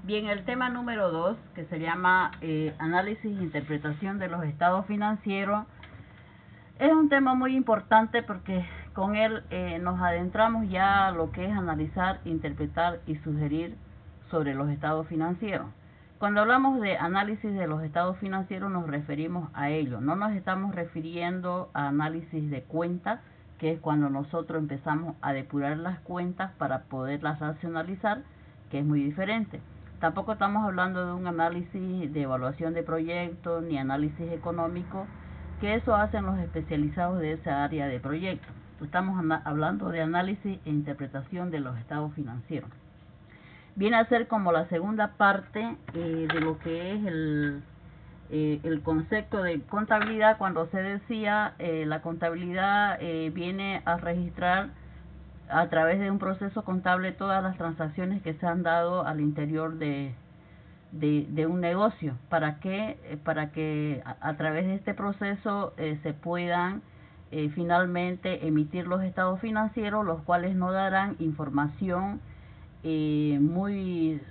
Bien, el tema número 2, que se llama análisis e interpretación de los estados financieros, es un tema muy importante porque con él nos adentramos ya a lo que es analizar, interpretar y sugerir sobre los estados financieros. Cuando hablamos de análisis de los estados financieros nos referimos a ello, no nos estamos refiriendo a análisis de cuentas, que es cuando nosotros empezamos a depurar las cuentas para poderlas racionalizar, que es muy diferente. Tampoco estamos hablando de un análisis de evaluación de proyectos ni análisis económico, que eso hacen los especializados de esa área de proyectos. Estamos hablando de análisis e interpretación de los estados financieros. Viene a ser como la segunda parte de lo que es el concepto de contabilidad, cuando se decía la contabilidad viene a registrar a través de un proceso contable todas las transacciones que se han dado al interior de un negocio, para que a través de este proceso se puedan finalmente emitir los estados financieros, los cuales nos darán información muy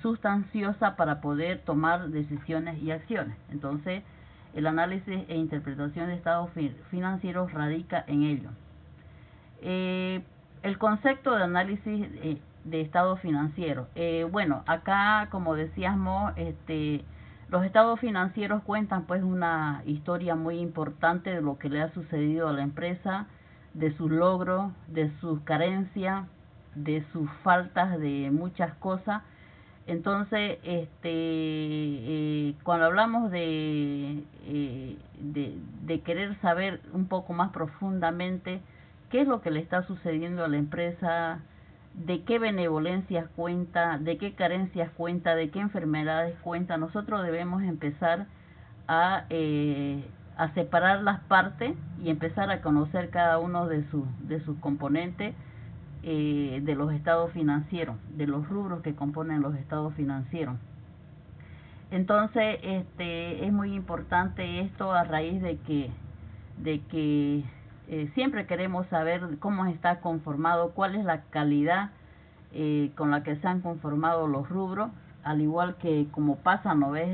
sustanciosa para poder tomar decisiones y acciones. Entonces, el análisis e interpretación de estados financieros radica en ello. El concepto de análisis de estado financiero. Bueno, acá, como decíamos, los estados financieros cuentan pues una historia muy importante de lo que le ha sucedido a la empresa, de sus logros, de sus carencias, de sus faltas de muchas cosas. Entonces, cuando hablamos de querer saber un poco más profundamente qué es lo que le está sucediendo a la empresa, de qué benevolencias cuenta, de qué carencias cuenta, de qué enfermedades cuenta, nosotros debemos empezar a separar las partes y empezar a conocer cada uno de sus componentes de los estados financieros, de los rubros que componen los estados financieros. Entonces, es muy importante esto a raíz de que siempre queremos saber cómo está conformado, cuál es la calidad con la que se han conformado los rubros, al igual que como pasa, ¿no ves?,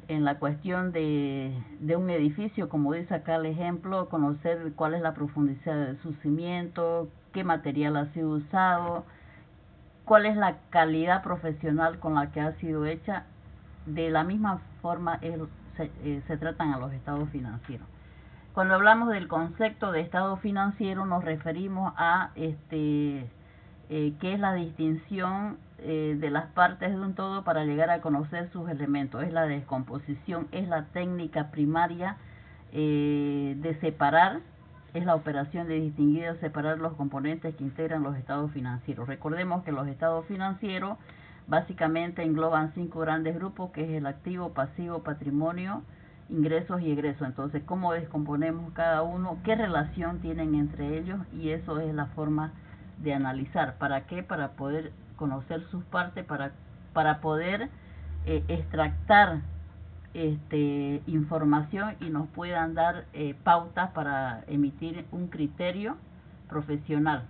en la cuestión de un edificio, como dice acá el ejemplo, conocer cuál es la profundidad de sus cimientos, qué material ha sido usado, cuál es la calidad profesional con la que ha sido hecha. De la misma forma se tratan a los estados financieros. Cuando hablamos del concepto de estado financiero nos referimos a qué es la distinción de las partes de un todo para llegar a conocer sus elementos. Es la descomposición, es la técnica primaria de separar, es la operación de distinguir o separar los componentes que integran los estados financieros. Recordemos que los estados financieros básicamente engloban 5 grandes grupos, que es el activo, pasivo, patrimonio, ingresos y egresos. Entonces, ¿cómo descomponemos cada uno? ¿Qué relación tienen entre ellos? Y eso es la forma de analizar. ¿Para qué? Para poder conocer sus partes, para poder extractar información y nos puedan dar pautas para emitir un criterio profesional.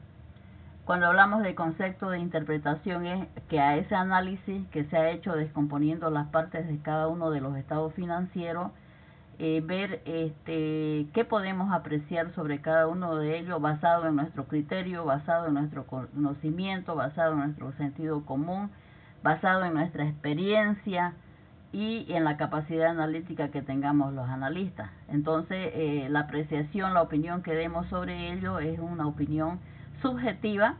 Cuando hablamos de concepto de interpretación es que a ese análisis que se ha hecho descomponiendo las partes de cada uno de los estados financieros, ver qué podemos apreciar sobre cada uno de ellos basado en nuestro criterio, basado en nuestro conocimiento, basado en nuestro sentido común, basado en nuestra experiencia y en la capacidad analítica que tengamos los analistas. Entonces, la apreciación, la opinión que demos sobre ello es una opinión subjetiva,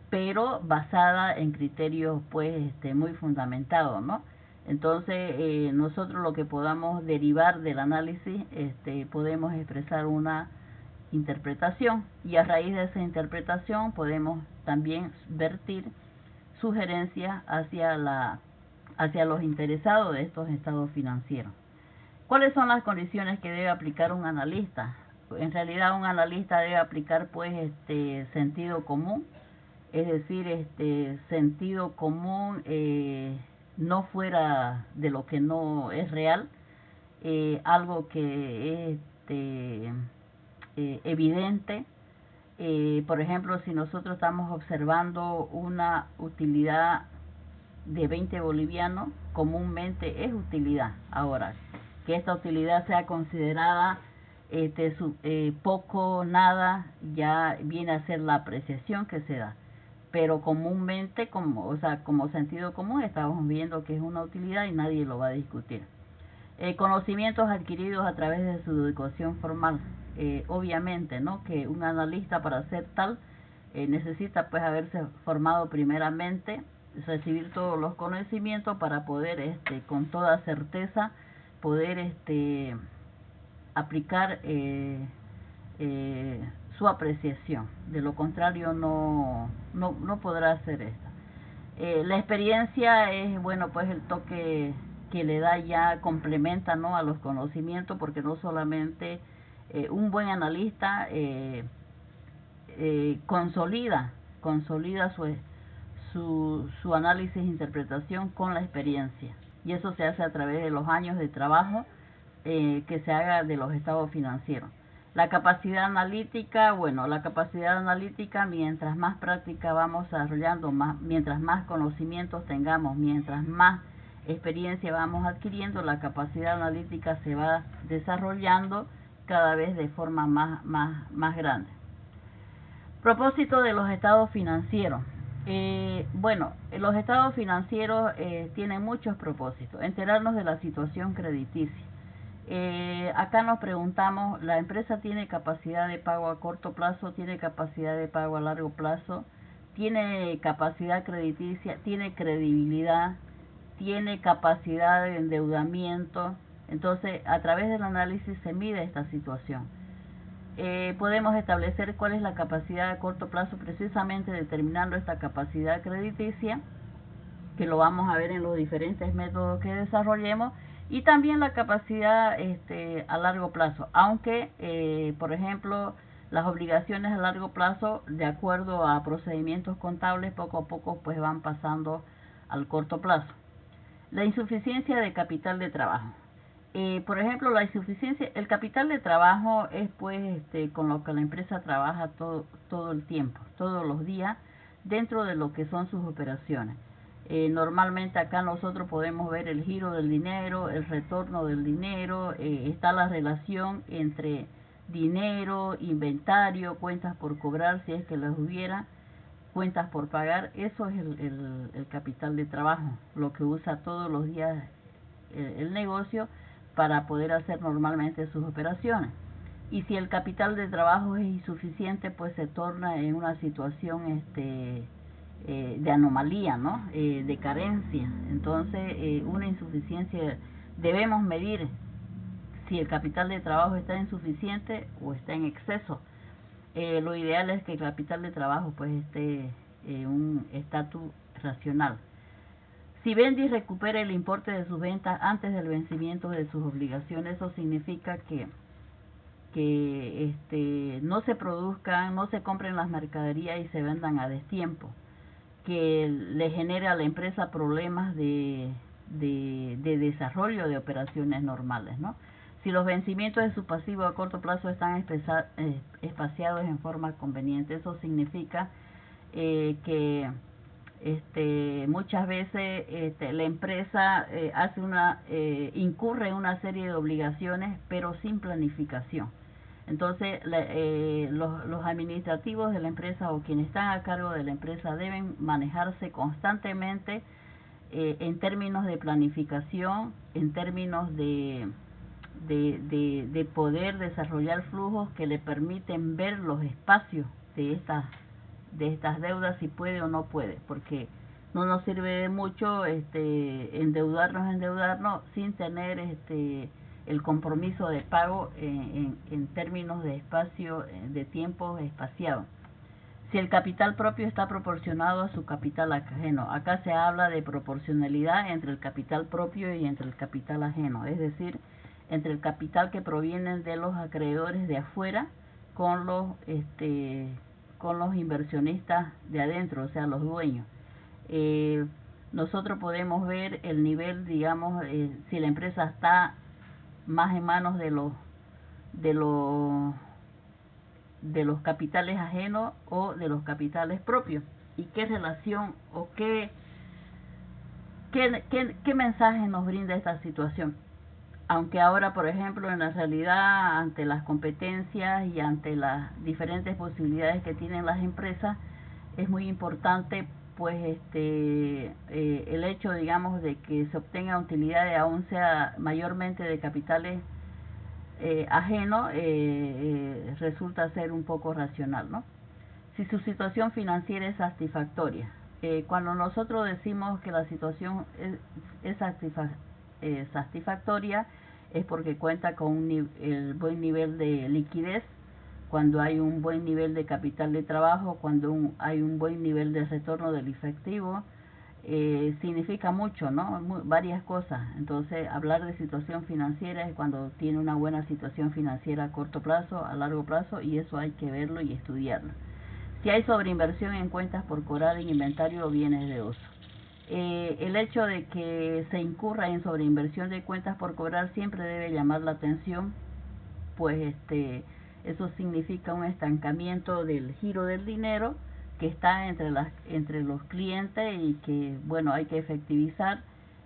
pero basada en criterios pues muy fundamentados, ¿no? Entonces, nosotros lo que podamos derivar del análisis, podemos expresar una interpretación, y a raíz de esa interpretación podemos también vertir sugerencias hacia los interesados de estos estados financieros. ¿Cuáles son las condiciones que debe aplicar un analista? En realidad un analista debe aplicar pues sentido común, es decir, sentido común no fuera de lo que no es real, algo que es evidente. Por ejemplo, si nosotros estamos observando una utilidad de 20 bolivianos comúnmente es utilidad. Ahora, que esta utilidad sea considerada poco, nada, ya viene a ser la apreciación que se da. Pero comúnmente, como sentido común, estamos viendo que es una utilidad y nadie lo va a discutir. Conocimientos adquiridos a través de su educación formal. Obviamente, ¿no?, que un analista para ser tal necesita pues haberse formado primeramente, recibir todos los conocimientos para poder con toda certeza poder aplicar su apreciación. De lo contrario no podrá hacer esto. La experiencia es, bueno, pues el toque que le da, ya complementa, ¿no?, a los conocimientos, porque no solamente un buen analista consolida su análisis e interpretación con la experiencia, y eso se hace a través de los años de trabajo que se haga de los estados financieros. La capacidad analítica, bueno, la capacidad analítica, mientras más práctica vamos desarrollando, mientras más conocimientos tengamos, mientras más experiencia vamos adquiriendo, la capacidad analítica se va desarrollando cada vez de forma más grande. Propósito de los estados financieros. Bueno, los estados financieros tienen muchos propósitos. Enterarnos de la situación crediticia. Acá nos preguntamos, ¿la empresa tiene capacidad de pago a corto plazo? ¿Tiene capacidad de pago a largo plazo? ¿Tiene capacidad crediticia? ¿Tiene credibilidad? ¿Tiene capacidad de endeudamiento? Entonces, a través del análisis se mide esta situación. Podemos establecer cuál es la capacidad a corto plazo, precisamente determinando esta capacidad crediticia, que lo vamos a ver en los diferentes métodos que desarrollemos, y también la capacidad a largo plazo, aunque por ejemplo las obligaciones a largo plazo, de acuerdo a procedimientos contables, poco a poco pues van pasando al corto plazo. La insuficiencia de capital de trabajo. Por ejemplo, la insuficiencia, el capital de trabajo es pues con lo que la empresa trabaja todo el tiempo, todos los días, dentro de lo que son sus operaciones. Normalmente acá nosotros podemos ver el giro del dinero, el retorno del dinero, está la relación entre dinero, inventario, cuentas por cobrar si es que las hubiera, cuentas por pagar. Eso es el capital de trabajo, lo que usa todos los días el negocio para poder hacer normalmente sus operaciones. Y si el capital de trabajo es insuficiente, pues se torna en una situación de anomalía, ¿no?, de carencia. Entonces, una insuficiencia, debemos medir si el capital de trabajo está insuficiente o está en exceso. Lo ideal es que el capital de trabajo pues esté en un estatus racional. Si vende y recupera el importe de sus ventas antes del vencimiento de sus obligaciones, eso significa que no se produzcan, no se compren las mercaderías y se vendan a destiempo, que le genere a la empresa problemas de desarrollo de operaciones normales, ¿no? Si los vencimientos de su pasivo a corto plazo están espaciados en forma conveniente, eso significa que muchas veces la empresa incurre en una serie de obligaciones, pero sin planificación. Entonces, los administrativos de la empresa o quienes están a cargo de la empresa deben manejarse constantemente en términos de planificación, en términos de poder desarrollar flujos que le permiten ver los espacios de estas deudas, si puede o no puede, porque no nos sirve de mucho endeudarnos sin tener el compromiso de pago en términos de espacio, de tiempo espaciado. Si el capital propio está proporcionado a su capital ajeno. Acá se habla de proporcionalidad entre el capital propio y entre el capital ajeno, es decir, entre el capital que proviene de los acreedores de afuera con los inversionistas de adentro, o sea, los dueños. Nosotros podemos ver el nivel, digamos, si la empresa está más en manos de los capitales ajenos o de los capitales propios, y qué relación o qué ¿Qué mensaje nos brinda esta situación? Aunque ahora, por ejemplo, en la realidad, ante las competencias y ante las diferentes posibilidades que tienen las empresas, es muy importante pues el hecho, digamos, de que se obtenga utilidades, aún sea mayormente de capitales ajenos, resulta ser un poco racional, ¿no? Si su situación financiera es satisfactoria. Cuando nosotros decimos que la situación es satisfactoria, es porque cuenta con el buen nivel de liquidez, cuando hay un buen nivel de capital de trabajo, cuando hay un buen nivel de retorno del efectivo, significa mucho, ¿no? Varias cosas. Entonces, hablar de situación financiera es cuando tiene una buena situación financiera a corto plazo, a largo plazo, y eso hay que verlo y estudiarlo. Si hay sobreinversión en cuentas por cobrar en inventario o bienes de uso. El hecho de que se incurra en sobreinversión de cuentas por cobrar siempre debe llamar la atención, pues eso significa un estancamiento del giro del dinero que está entre los clientes y que, bueno, hay que efectivizar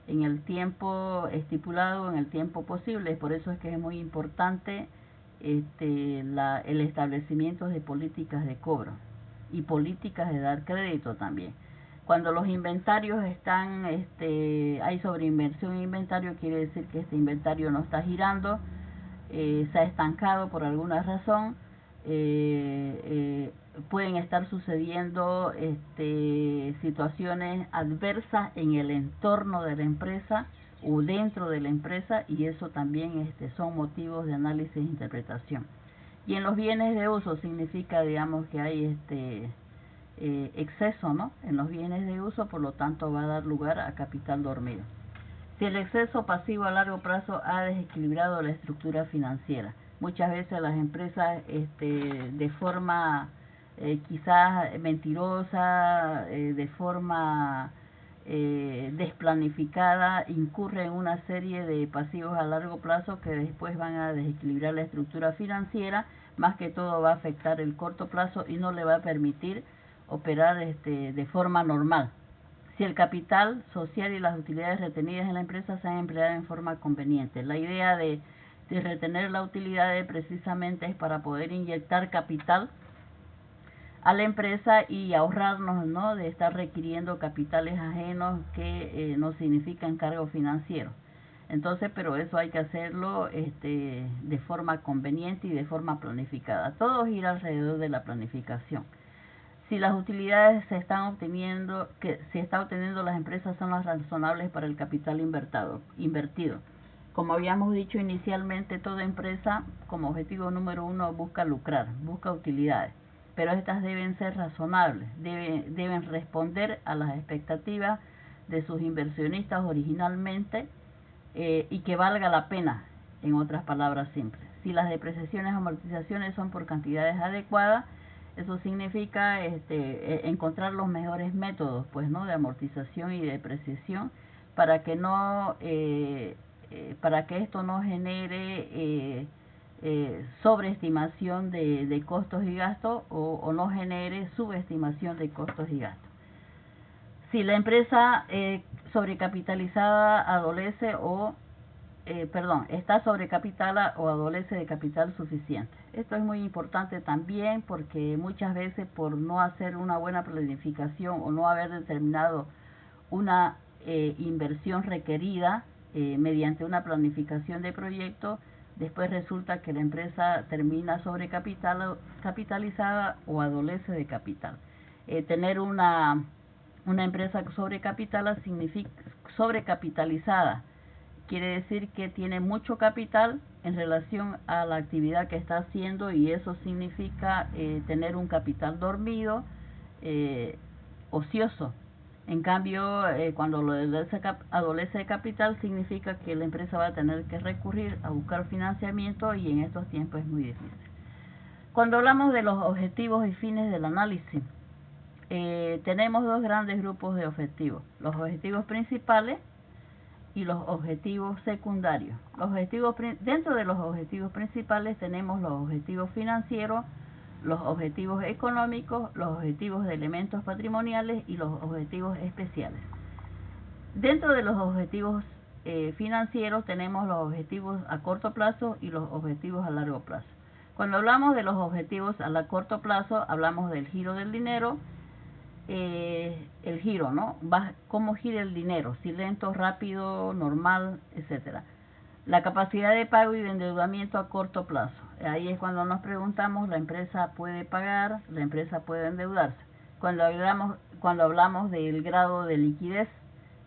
en el tiempo estipulado, en el tiempo posible. Por eso es que es muy importante el establecimiento de políticas de cobro y políticas de dar crédito también. Cuando los inventarios están, hay sobreinversión en inventario, quiere decir que este inventario no está girando, se ha estancado por alguna razón. Pueden estar sucediendo situaciones adversas en el entorno de la empresa o dentro de la empresa, y eso también son motivos de análisis e interpretación. Y en los bienes de uso significa, digamos, que hay exceso, ¿no?, en los bienes de uso, por lo tanto va a dar lugar a capital dormido. Si el exceso pasivo a largo plazo ha desequilibrado la estructura financiera, muchas veces las empresas de forma quizás mentirosa, de forma desplanificada, incurre en una serie de pasivos a largo plazo que después van a desequilibrar la estructura financiera. Más que todo va a afectar el corto plazo y no le va a permitir operar de forma normal. Si el capital social y las utilidades retenidas en la empresa se han empleado en forma conveniente. La idea de retener la utilidad precisamente es para poder inyectar capital a la empresa y ahorrarnos, ¿no?, de estar requiriendo capitales ajenos que no significan cargo financiero. Entonces, pero eso hay que hacerlo de forma conveniente y de forma planificada. Todo gira alrededor de la planificación. Si las utilidades se está obteniendo las empresas son las razonables para el capital invertido. Como habíamos dicho inicialmente, toda empresa como objetivo número 1 busca lucrar, busca utilidades, pero estas deben ser razonables, deben responder a las expectativas de sus inversionistas originalmente, y que valga la pena, en otras palabras simples. Si las depreciaciones o amortizaciones son por cantidades adecuadas, eso significa encontrar los mejores métodos, pues, ¿no?, de amortización y de depreciación, para que esto no genere sobreestimación de costos y gastos, o no genere subestimación de costos y gastos. Si la empresa sobrecapitalizada adolece está sobrecapitalizada o adolece de capital suficiente. Esto es muy importante también, porque muchas veces, por no hacer una buena planificación o no haber determinado una inversión requerida mediante una planificación de proyecto, después resulta que la empresa termina sobrecapitalizada o adolece de capital. Tener una empresa sobrecapitalizada quiere decir que tiene mucho capital en relación a la actividad que está haciendo, y eso significa tener un capital dormido, ocioso. En cambio, cuando adolece de capital, significa que la empresa va a tener que recurrir a buscar financiamiento, y en estos tiempos es muy difícil. Cuando hablamos de los objetivos y fines del análisis, tenemos dos grandes grupos de objetivos: los objetivos principales y los objetivos secundarios. Dentro de los objetivos principales tenemos los objetivos financieros, los objetivos económicos, los objetivos de elementos patrimoniales y los objetivos especiales. Dentro de los objetivos financieros tenemos los objetivos a corto plazo y los objetivos a largo plazo. Cuando hablamos de los objetivos a corto plazo, hablamos del giro del dinero, el giro, ¿no? Cómo gira el dinero, si lento, rápido, normal, etcétera. La capacidad de pago y de endeudamiento a corto plazo. Ahí es cuando nos preguntamos, ¿la empresa puede pagar? ¿La empresa puede endeudarse? Cuando hablamos del grado de liquidez,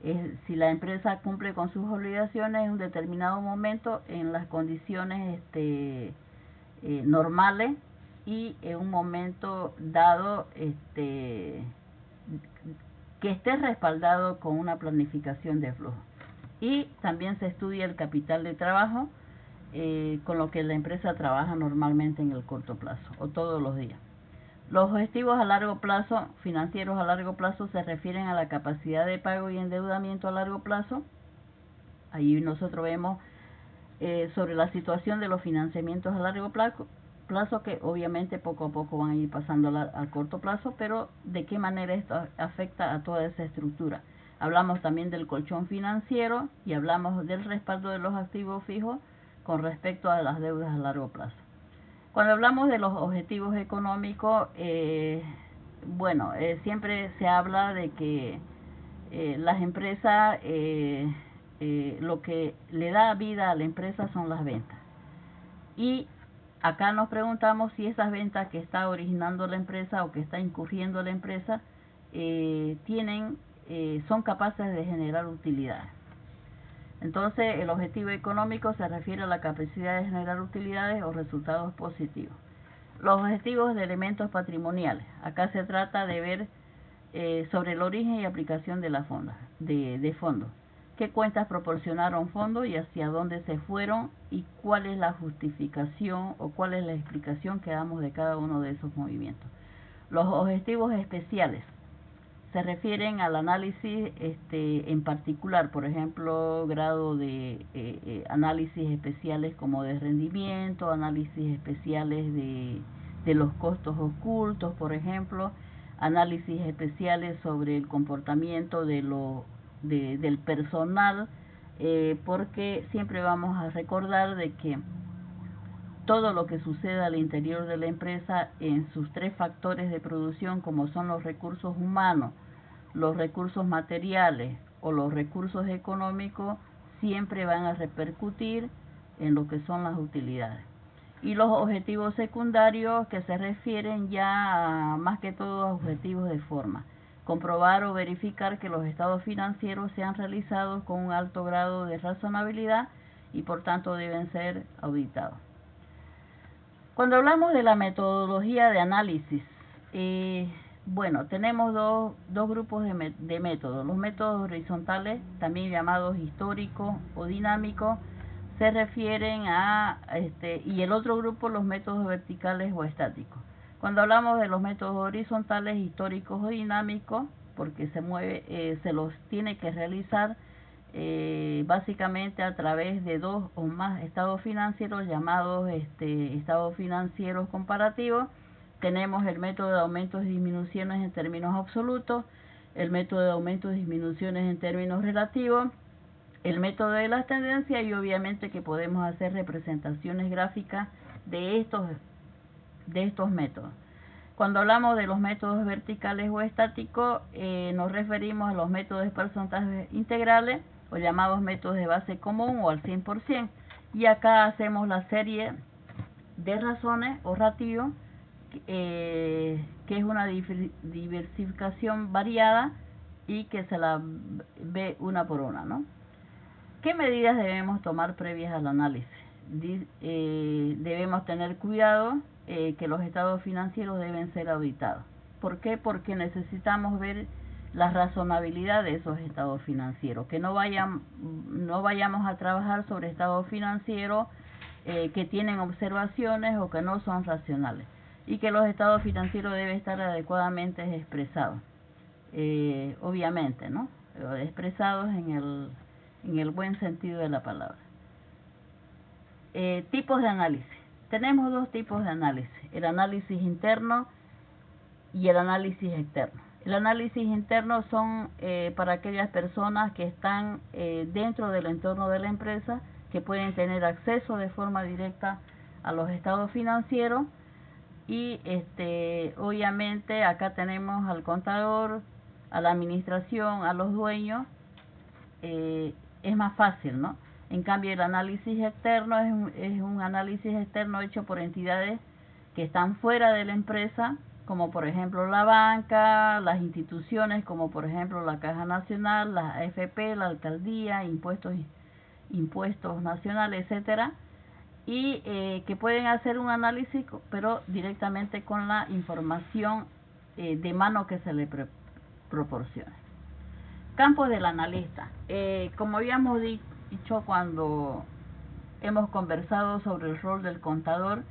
es si la empresa cumple con sus obligaciones en un determinado momento en las condiciones normales y en un momento dado que esté respaldado con una planificación de flujo. Y también se estudia el capital de trabajo, con lo que la empresa trabaja normalmente en el corto plazo o todos los días. Los objetivos a largo plazo, financieros a largo plazo, se refieren a la capacidad de pago y endeudamiento a largo plazo. Ahí nosotros vemos sobre la situación de los financiamientos a largo plazo, que obviamente poco a poco van a ir pasando al corto plazo, pero de qué manera esto afecta a toda esa estructura. Hablamos también del colchón financiero y hablamos del respaldo de los activos fijos con respecto a las deudas a largo plazo. Cuando hablamos de los objetivos económicos, siempre se habla de que las empresas, lo que le da vida a la empresa son las ventas. Y acá nos preguntamos si esas ventas que está originando la empresa o que está incurriendo la empresa son capaces de generar utilidades. Entonces, el objetivo económico se refiere a la capacidad de generar utilidades o resultados positivos. Los objetivos de elementos patrimoniales. Acá se trata de ver sobre el origen y aplicación de la de fondos. ¿Qué cuentas proporcionaron fondos y hacia dónde se fueron? ¿Y cuál es la justificación o cuál es la explicación que damos de cada uno de esos movimientos? Los objetivos especiales se refieren al análisis en particular, por ejemplo, grado de análisis especiales como de rendimiento, análisis especiales de los costos ocultos, por ejemplo, análisis especiales sobre el comportamiento del personal, porque siempre vamos a recordar de que todo lo que sucede al interior de la empresa en sus tres factores de producción, como son los recursos humanos, los recursos materiales o los recursos económicos, siempre van a repercutir en lo que son las utilidades. Y los objetivos secundarios, que se refieren ya más que todo a objetivos de forma. Comprobar o verificar que los estados financieros sean realizados con un alto grado de razonabilidad y por tanto deben ser auditados. Cuando hablamos de la metodología de análisis, tenemos dos grupos de métodos. Los métodos horizontales, también llamados históricos o dinámicos, se refieren a, y el otro grupo, los métodos verticales o estáticos. Cuando hablamos de los métodos horizontales, históricos o dinámicos, porque se los tiene que realizar básicamente a través de dos o más estados financieros llamados estados financieros comparativos. Tenemos el método de aumentos y disminuciones en términos absolutos, el método de aumentos y disminuciones en términos relativos, el método de las tendencias y obviamente que podemos hacer representaciones gráficas de estos métodos. Cuando hablamos de los métodos verticales o estáticos, nos referimos a los métodos de porcentajes integrales o llamados métodos de base común o al 100%. Y acá hacemos la serie de razones o ratios, que es una diversificación variada y que se la ve una por una, ¿no? ¿Qué medidas debemos tomar previas al análisis? Debemos tener cuidado que los estados financieros deben ser auditados. ¿Por qué? Porque necesitamos ver la razonabilidad de esos estados financieros, que no vayamos a trabajar sobre estados financieros que tienen observaciones o que no son racionales, y que los estados financieros deben estar adecuadamente expresados, obviamente, ¿no? Expresados en el buen sentido de la palabra. Tipos de análisis. Tenemos dos tipos de análisis, el análisis interno y el análisis externo. El análisis interno son para aquellas personas que están dentro del entorno de la empresa, que pueden tener acceso de forma directa a los estados financieros y obviamente acá tenemos al contador, a la administración, a los dueños, es más fácil, ¿no? En cambio el análisis externo es un análisis externo hecho por entidades que están fuera de la empresa, como por ejemplo la banca, las instituciones como por ejemplo la Caja Nacional, la AFP, la alcaldía, impuestos nacionales, etcétera, y que pueden hacer un análisis pero directamente con la información de mano que se le proporciona. Campos del analista. Como habíamos dicho cuando hemos conversado sobre el rol del contador,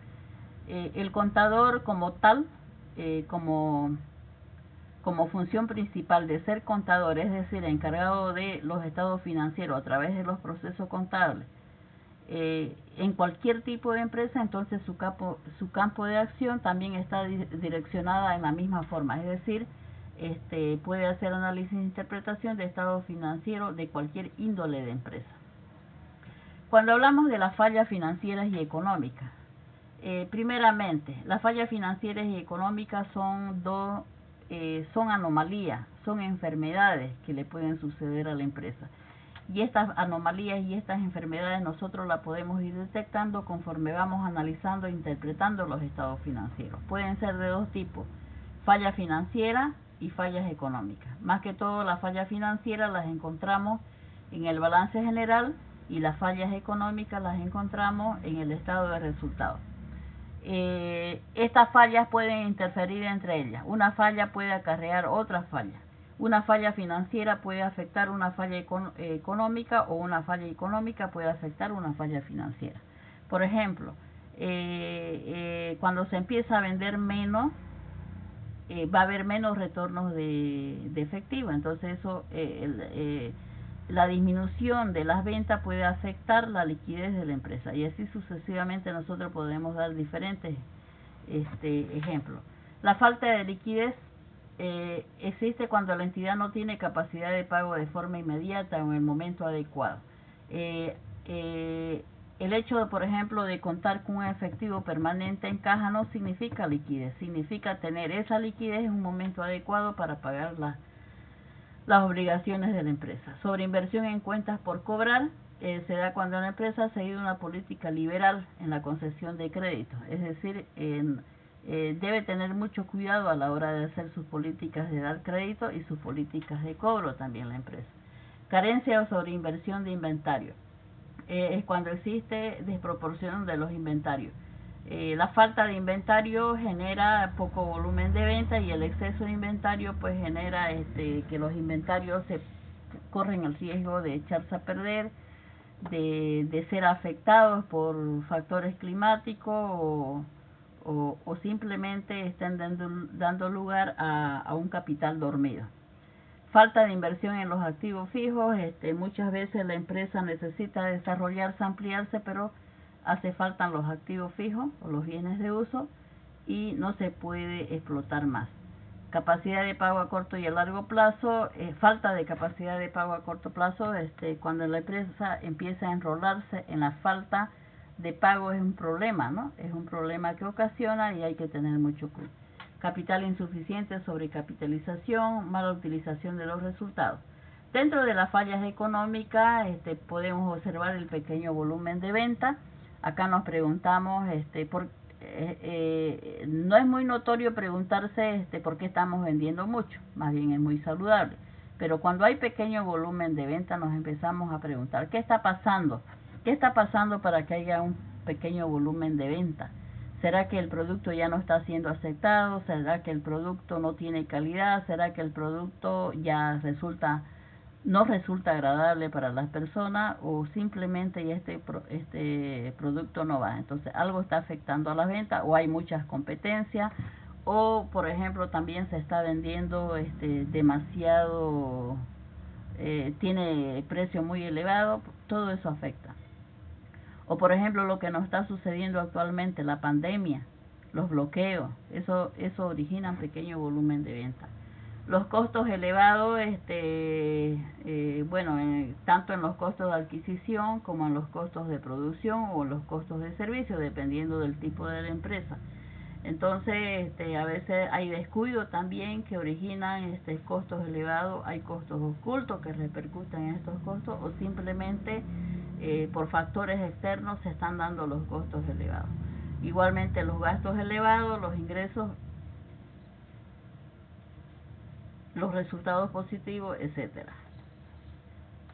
el contador como tal, como función principal de ser contador, es decir, encargado de los estados financieros a través de los procesos contables, en cualquier tipo de empresa, entonces su campo de acción también está direccionada en la misma forma, es decir, puede hacer análisis e interpretación de estado financiero de cualquier índole de empresa. Cuando hablamos de las fallas financieras y económicas, primeramente, las fallas financieras y económicas son anomalías, son enfermedades que le pueden suceder a la empresa. Y estas anomalías y estas enfermedades nosotros las podemos ir detectando conforme vamos analizando e interpretando los estados financieros. Pueden ser de dos tipos, fallas financieras y fallas económicas. Más que todo las fallas financieras las encontramos en el balance general y las fallas económicas las encontramos en el estado de resultados. Estas fallas pueden interferir entre ellas. Una falla puede acarrear otra falla. Una falla financiera puede afectar una falla económica o una falla económica puede afectar una falla financiera. Por ejemplo, cuando se empieza a vender menos, va a haber menos retornos de efectivo. Entonces eso, la disminución de las ventas puede afectar la liquidez de la empresa y así sucesivamente nosotros podemos dar diferentes ejemplos. La falta de liquidez existe cuando la entidad no tiene capacidad de pago de forma inmediata o en el momento adecuado. El hecho, por ejemplo, de contar con un efectivo permanente en caja no significa liquidez, significa tener esa liquidez en un momento adecuado para pagar las obligaciones de la empresa. Sobre inversión en cuentas por cobrar, se da cuando la empresa ha seguido una política liberal en la concesión de créditos, es decir, debe tener mucho cuidado a la hora de hacer sus políticas de dar crédito y sus políticas de cobro también la empresa. Carencia o sobreinversión de inventario, es cuando existe desproporción de los inventarios. La falta de inventario genera poco volumen de venta y el exceso de inventario pues genera que los inventarios se corren el riesgo de echarse a perder, de ser afectados por factores climáticos o simplemente estén dando lugar a un capital dormido. Falta de inversión en los activos fijos, muchas veces la empresa necesita desarrollarse, ampliarse, pero hace falta los activos fijos o los bienes de uso y no se puede explotar más. Capacidad de pago a corto y a largo plazo, falta de capacidad de pago a corto plazo, cuando la empresa empieza a enrolarse en la falta de pago es un problema, ¿no? Es un problema que ocasiona y hay que tener mucho cuidado. Capital insuficiente, sobrecapitalización, mala utilización de los resultados. Dentro de las fallas económicas podemos observar el pequeño volumen de venta. Acá nos preguntamos, no es muy notorio preguntarse por qué estamos vendiendo mucho, más bien es muy saludable. Pero cuando hay pequeño volumen de venta nos empezamos a preguntar, ¿qué está pasando? ¿Qué está pasando para que haya un pequeño volumen de venta? ¿Será que el producto ya no está siendo aceptado? ¿Será que el producto no tiene calidad? ¿Será que el producto ya no resulta agradable para las personas? ¿O simplemente ya este producto no va? Entonces algo está afectando a la venta, o hay muchas competencias, o por ejemplo también se está vendiendo demasiado, tiene precio muy elevado. Todo eso afecta. O por ejemplo lo que nos está sucediendo actualmente, la pandemia, los bloqueos, eso origina un pequeño volumen de venta. Los costos elevados, bueno, tanto en los costos de adquisición como en los costos de producción o los costos de servicio, dependiendo del tipo de la empresa. Entonces, a veces hay descuido también que originan costos elevados, hay costos ocultos que repercuten en estos costos o simplemente por factores externos se están dando los costos elevados. Igualmente los gastos elevados, los ingresos, los resultados positivos, etcétera.